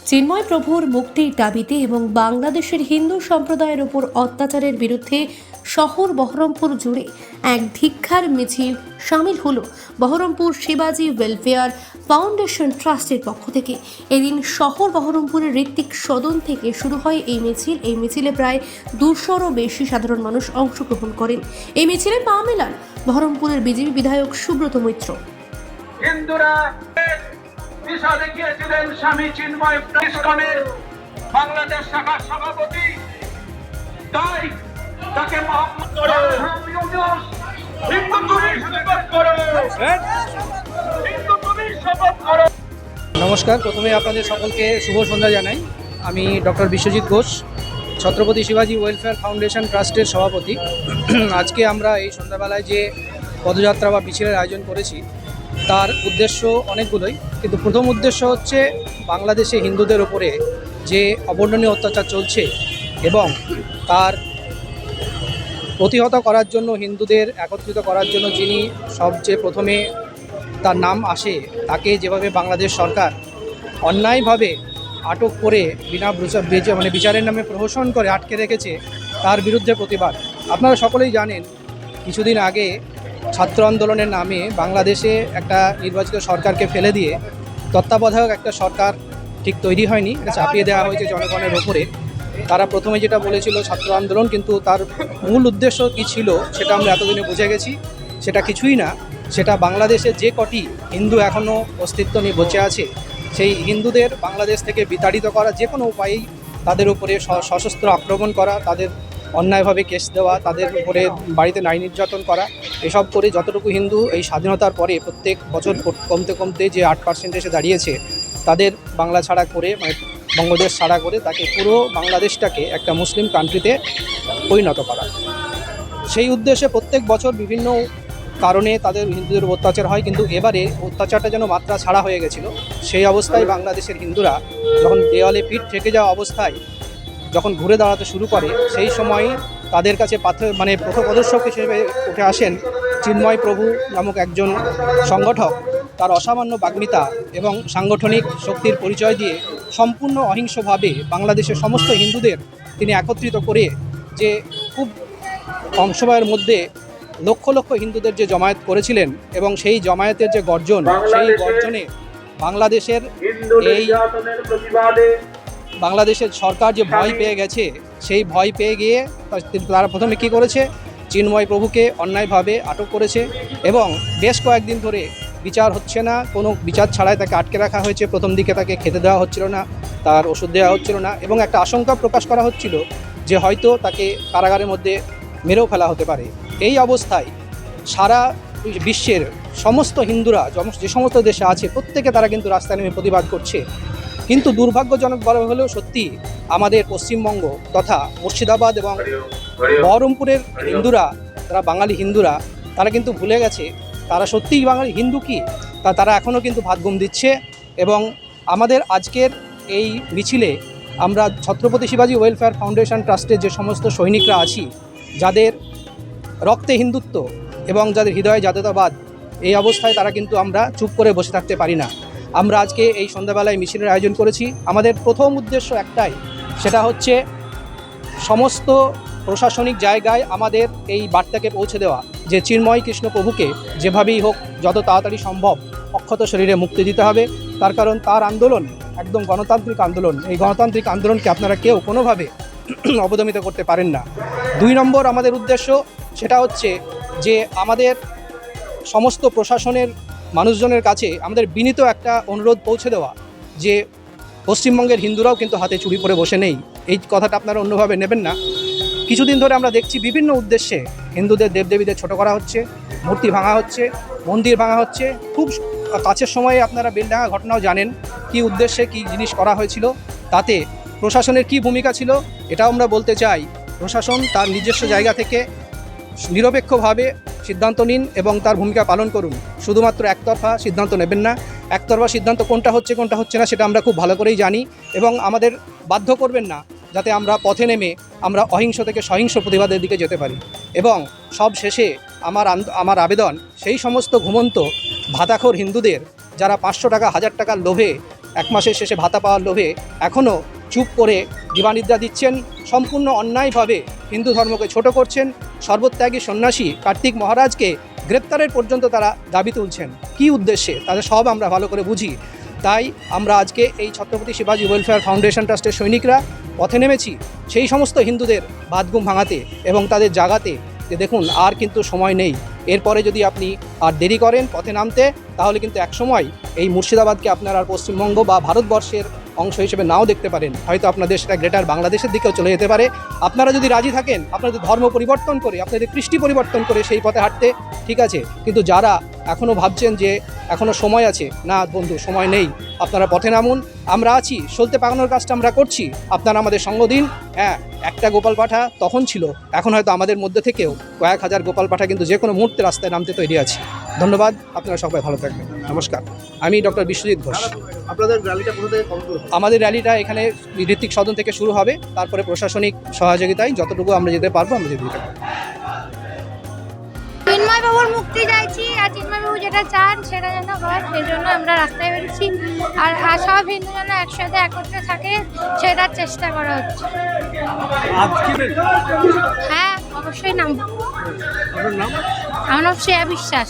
চিন্ময় প্রভুর মুক্তির দাবিতে এবং বাংলাদেশের হিন্দু সম্প্রদায়ের উপর অত্যাচারের বিরুদ্ধে শহর বহরমপুর জুড়ে এক ধিক্ষার মিছিল সামিল হলো বহরমপুর শিবাজি ওয়েলফেয়ার ফাউন্ডেশন ট্রাস্টের পক্ষ থেকে। এদিন শহর বহরমপুরের ঋত্বিক সদন থেকে শুরু হয় এই মিছিল। এই মিছিলে প্রায় 200-রও বেশি সাধারণ মানুষ অংশগ্রহণ করেন। এই মিছিলে পা মেলান বহরমপুরের বিজেপি বিধায়ক সুব্রত মৈত্র। হিন্দুরা দিশা দেখিয়েছিলেন স্বামী চিন্ময় ইসকনের বাংলাদেশ শাখার সভাপতি, তাই তাকে নমস্কার। প্রথমে আপনাদের সকলকে শুভ সন্ধ্যা জানাই। আমি ডক্টর বিশ্বজিৎ ঘোষ, ছত্রপতি শিবাজি ওয়েলফেয়ার ফাউন্ডেশন ট্রাস্টের সভাপতি। আজকে আমরা এই সন্ধ্যাবেলায় যে পদযাত্রা বা মিছিলের আয়োজন করেছি তার উদ্দেশ্য অনেকগুলোই, কিন্তু প্রথম উদ্দেশ্য হচ্ছে বাংলাদেশে হিন্দুদের উপরে যে অবর্ণনীয় অত্যাচার চলছে এবং তার প্রতিহত করার জন্য, হিন্দুদের একত্রিত করার জন্য যিনি সবচেয়ে প্রথমে তার নাম আসে, তাকে যেভাবে বাংলাদেশ সরকার অন্যায়ভাবে আটক করে বিনা বিচারের নামে প্রহসন করে আটকে রেখেছে, তার বিরুদ্ধে প্রতিবাদ। আপনারা সকলেই জানেন, কিছুদিন আগে ছাত্র আন্দোলনের নামে বাংলাদেশে একটা নির্বাচিত সরকারকে ফেলে দিয়ে তত্ত্বাবধায়ক একটা সরকার ঠিক তৈরি হয়নি, এটা চাপিয়ে দেওয়া হয়েছে জনগণের ওপরে। তারা প্রথমে যেটা বলেছিল ছাত্র আন্দোলন, কিন্তু তার মূল উদ্দেশ্য কী ছিল সেটা আমরা এতদিনে বুঝে গেছি। সেটা কিছুই না, সেটা বাংলাদেশে যে কটি হিন্দু এখনও অস্তিত্ব নিয়ে বেঁচে আছে, সেই হিন্দুদের বাংলাদেশ থেকে বিতাড়িত করা, যে কোনো উপায়েই তাদের উপরে সশস্ত্র আক্রমণ করা, তাদের অন্যায়ভাবে কেস দেওয়া, তাদের উপরে বাড়িতে নারী নির্যাতন করা, এসব করে যতটুকু হিন্দু এই স্বাধীনতার পরে প্রত্যেক বছর কমতে কমতে যে 8% এসে দাঁড়িয়েছে, তাদের বাংলা ছাড়া করে, বঙ্গদেশ ছাড়া করে তাকে পুরো বাংলাদেশটাকে একটা মুসলিম কান্ট্রিতে পরিণত করা। সেই উদ্দেশ্যে প্রত্যেক বছর বিভিন্ন কারণে তাদের হিন্দুদের অত্যাচার হয়, কিন্তু এবারে অত্যাচারটা যেন মাত্রা ছাড়া হয়ে গেছিল। সেই অবস্থায় বাংলাদেশের হিন্দুরা যখন দেওয়ালে পিঠ থেকে যাওয়া অবস্থায় যখন ঘুরে দাঁড়াতে শুরু করে, সেই সময় তাদের কাছে পথপ্রদর্শক হিসেবে উঠে আসেন চিন্ময় প্রভু নামক একজন সংগঠক। তার অসামান্য বাগ্মিতা এবং সাংগঠনিক শক্তির পরিচয় দিয়ে সম্পূর্ণ অহিংসভাবে বাংলাদেশের সমস্ত হিন্দুদের তিনি একত্রিত করে, যে খুব কম সময়ের মধ্যে লক্ষ লক্ষ হিন্দুদের যে জমায়েত করেছিলেন, এবং সেই জমায়েতের যে গর্জন, সেই গর্জনে বাংলাদেশের সরকার যে ভয় পেয়ে গেছে, সেই ভয় পেয়ে গিয়ে তারা প্রথমে কী করেছে, চিন্ময় প্রভুকে অন্যায়ভাবে আটক করেছে এবং বেশ কয়েকদিন ধরে বিচার হচ্ছে না, কোনো বিচার ছাড়াই তাকে আটকে রাখা হয়েছে। প্রথম দিকে তাকে খেতে দেওয়া হচ্ছিল না, তার ওষুধ দেওয়া হচ্ছিল না, এবং একটা আশঙ্কা প্রকাশ করা হচ্ছিল যে হয়তো তাকে কারাগারের মধ্যে মেরেও ফেলা হতে পারে। এই অবস্থায় সারা বিশ্বের সমস্ত হিন্দুরা যে সমস্ত দেশে আছে, প্রত্যেকে তারা কিন্তু রাস্তায় নেমে প্রতিবাদ করছে। কিন্তু দুর্ভাগ্যজনক বলা হলেও সত্যি, আমাদের পশ্চিমবঙ্গ তথা মুর্শিদাবাদ এবং বহরমপুরের হিন্দুরা, তারা বাঙালি হিন্দুরা, তারা কিন্তু ভুলে গেছে তারা সত্যিই বাঙালি হিন্দু কি, তারা এখনও কিন্তু ভাত ঘুম দিচ্ছে। এবং আমাদের আজকের এই মিছিলে আমরা ছত্রপতি শিবাজি ওয়েলফেয়ার ফাউন্ডেশন ট্রাস্টের যে সমস্ত সৈনিকরা আছি, যাদের রক্তে হিন্দুত্ব এবং যাদের হৃদয়ে জাতীয়তাবাদ, এই অবস্থায় তারা কিন্তু আমরা চুপ করে বসে থাকতে পারি না। আমরা আজকে এই সন্ধ্যাবেলায় মিছিলের আয়োজন করেছি। আমাদের প্রথম উদ্দেশ্য একটাই, সেটা হচ্ছে সমস্ত প্রশাসনিক জায়গায় আমাদের এই বার্তাকে পৌঁছে দেওয়া যে চিন্ময় কৃষ্ণ প্রভুকে যেভাবেই হোক যত তাড়াতাড়ি সম্ভব অক্ষত শরীরে মুক্তি দিতে হবে। তার কারণ তার আন্দোলন একদম গণতান্ত্রিক আন্দোলন। এই গণতান্ত্রিক আন্দোলনকে আপনারা কেউ কোনোভাবে অবদমিত করতে পারেন না। 2 নম্বর আমাদের উদ্দেশ্য, সেটা হচ্ছে যে আমাদের সমস্ত প্রশাসনের মানুষজনের কাছে আমাদের বিনীত একটা অনুরোধ পৌঁছে দেওয়া যে পশ্চিমবঙ্গের হিন্দুরাও কিন্তু হাতে চুরি পরে বসে নেই। এই কথাটা আপনারা অন্যভাবে নেবেন না। কিছুদিন ধরে আমরা দেখছি বিভিন্ন উদ্দেশ্যে হিন্দুদের দেবদেবীদের ছোট করা হচ্ছে, মূর্তি ভাঙা হচ্ছে, মন্দির ভাঙা হচ্ছে। খুব কাছের সময়ে আপনারা বেলডাঙ্গা ঘটনাও জানেন, কি উদ্দেশ্যে কি জিনিস করা হয়েছিল, তাতে প্রশাসনের কি ভূমিকা ছিল এটাও আমরা বলতে চাই। প্রশাসন তার নিজস্ব জায়গা থেকে নিরপেক্ষভাবে সিদ্ধান্ত নিন এবং তার ভূমিকা পালন করুন। শুধুমাত্র একতরফা সিদ্ধান্ত নেবেন না। একতরফা সিদ্ধান্ত কোনটা হচ্ছে না সেটা আমরা খুব ভালো করেই জানি, এবং আমাদের বাধ্য করবেন না যাতে আমরা পথে নেমে আমরা অহিংস থেকে সহিংস প্রতিবাদের দিকে যেতে পারি। এবং সব শেষে আমার আবেদন সেই সমস্ত ঘুমন্ত ভাতাখোর হিন্দুদের, যারা 500 টাকা 1000 টাকার লোভে এক মাসের শেষে ভাতা পাওয়ার লোভে এখনও চুপ করে দিবানিদ্রা দিচ্ছেন, সম্পূর্ণ অন্যায়ভাবে হিন্দু ধর্মকে ছোট করছেন। সর্বত্যাগী সন্ন্যাসী কার্তিক মহারাজকে গ্রেপ্তারের পর্যন্ত তারা দাবি তুলছেন। কী উদ্দেশ্যে তাদের সব আমরা ভালো করে বুঝি। তাই আমরা আজকে এই ছত্রপতি শিবাজী ওয়েলফেয়ার ফাউন্ডেশন ট্রাস্টের সৈনিকরা পথে নেমেছি সেই সমস্ত হিন্দুদের বাদঘুম ভাঙাতে এবং তাদের জাগাতে যে দেখুন আর কিন্তু সময় নেই। এরপরে যদি আপনি আর দেরি করেন পথে নামতে, তাহলে কিন্তু একসময় এই মুর্শিদাবাদকে আপনার আর পশ্চিমবঙ্গ বা ভারতবর্ষের অংশ হিসেবে নাও দেখতে পারেন। হয়তো আপনাদের সেটা গ্রেটার বাংলাদেশের দিকেও চলে যেতে পারে। আপনারা যদি রাজি থাকেন আপনাদের ধর্ম পরিবর্তন করে, আপনাদের কৃষ্টি পরিবর্তন করে সেই পথে হাঁটতে, ঠিক আছে। কিন্তু যারা এখনও ভাবছেন যে এখনও সময় আছে, না বন্ধু, সময় নেই, আপনারা পথে নামুন। আমরা আছি, সলতে পাকানোর কাজটা আমরা করছি, আপনারা আমাদের সঙ্গ দিন। হ্যাঁ, একটা গোপাল পাঠা তখন ছিল, এখন হয়তো আমাদের মধ্যে থেকেও কয়েক হাজার গোপাল পাঠা কিন্তু যে কোনো মুহূর্তে রাস্তায় নামতে তৈরি আছে। ধন্যবাদ, আপনারা সবাই ভালো থাকবেন। নমস্কার, আমি ডক্টর বিশ্বজিৎ ঘোষ। আপনাদের র্যালিটা কোথা থেকে কম করে? আমাদের র্যালিটা এখানে ঋত্বিক সদন থেকে শুরু হবে, তারপরে প্রশাসনিক সহযোগিতায় যতটুকু আমরা যেতে পারবো আমরা যেতে পারবো। চিন্ময় বাবুর মুক্তি চাইছি, আর চিন্ময় বাবু যেটা চান সেটা যেন হয়, সেই জন্য আমরা রাস্তায় বেরিয়েছি। আর সব হিন্দু যেন একসাথে একত্রে থাকে সেটার চেষ্টা করা হচ্ছে। হ্যাঁ, অবশ্যই নাম। আপনার নাম? আমার নাম শ্রেয়া বিশ্বাস।